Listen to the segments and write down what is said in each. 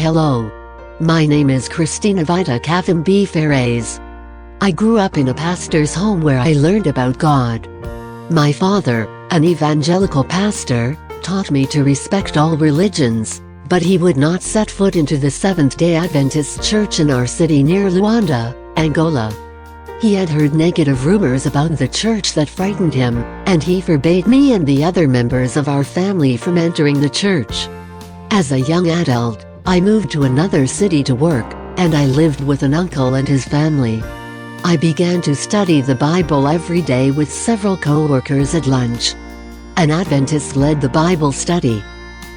Hello. My name is Cristina Vita Cavimbi Ferraz. I grew up in a pastor's home where I learned about God. My father, an evangelical pastor, taught me to respect all religions, but he would not set foot into the Seventh-day Adventist church in our city near Luanda, Angola. He had heard negative rumors about the church that frightened him, and he forbade me and the other members of our family from entering the church. As a young adult, I moved to another city to work, and I lived with an uncle and his family. I began to study the Bible every day with several coworkers at lunch. An Adventist led the Bible study.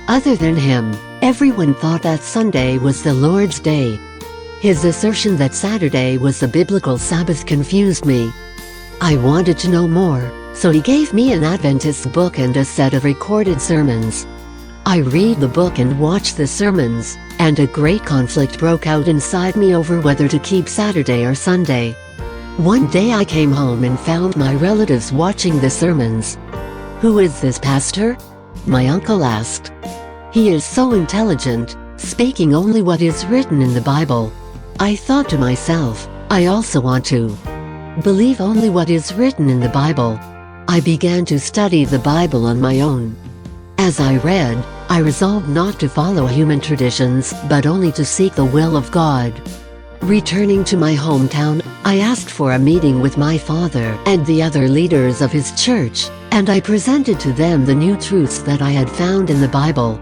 Other than him, everyone thought that Sunday was the Lord's Day. His assertion that Saturday was the biblical Sabbath confused me. I wanted to know more, so he gave me an Adventist book and a set of recorded sermons. I read the book and watch the sermons, and a great conflict broke out inside me over whether to keep Saturday or Sunday. One day I came home and found my relatives watching the sermons. "Who is this pastor?" my uncle asked. "He is so intelligent, speaking only what is written in the Bible." I thought to myself, I also want to believe only what is written in the Bible. I began to study the Bible on my own. As I read, I resolved not to follow human traditions but only to seek the will of God. Returning to my hometown, I asked for a meeting with my father and the other leaders of his church, and I presented to them the new truths that I had found in the Bible.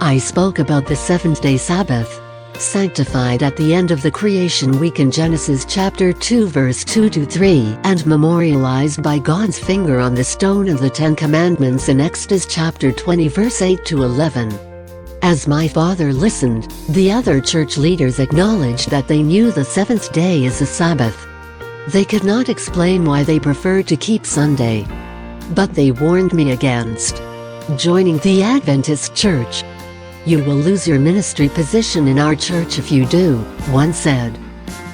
I spoke about the seventh-day Sabbath, sanctified at the end of the creation week in Genesis chapter 2 verse 2-3, and memorialized by God's finger on the stone of the Ten Commandments in Exodus chapter 20 verse 8-11. As my father listened, the other church leaders acknowledged that they knew the seventh day is the Sabbath. They could not explain why they preferred to keep Sunday. But they warned me against joining the Adventist church. "You will lose your ministry position in our church if you do," one said.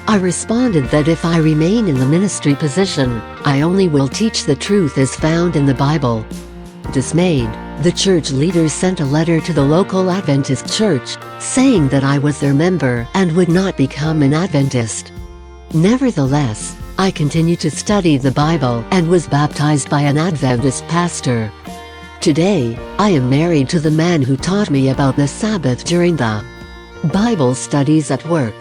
I responded that if I remain in the ministry position, I only will teach the truth as found in the Bible. Dismayed, the church leaders sent a letter to the local Adventist church, saying that I was their member and would not become an Adventist. Nevertheless, I continued to study the Bible and was baptized by an Adventist pastor. Today, I am married to the man who taught me about the Sabbath during the Bible studies at work.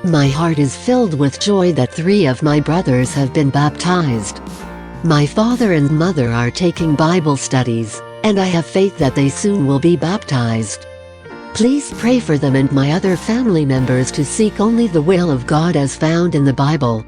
My heart is filled with joy that 3 of my brothers have been baptized. My father and mother are taking Bible studies, and I have faith that they soon will be baptized. Please pray for them and my other family members to seek only the will of God as found in the Bible.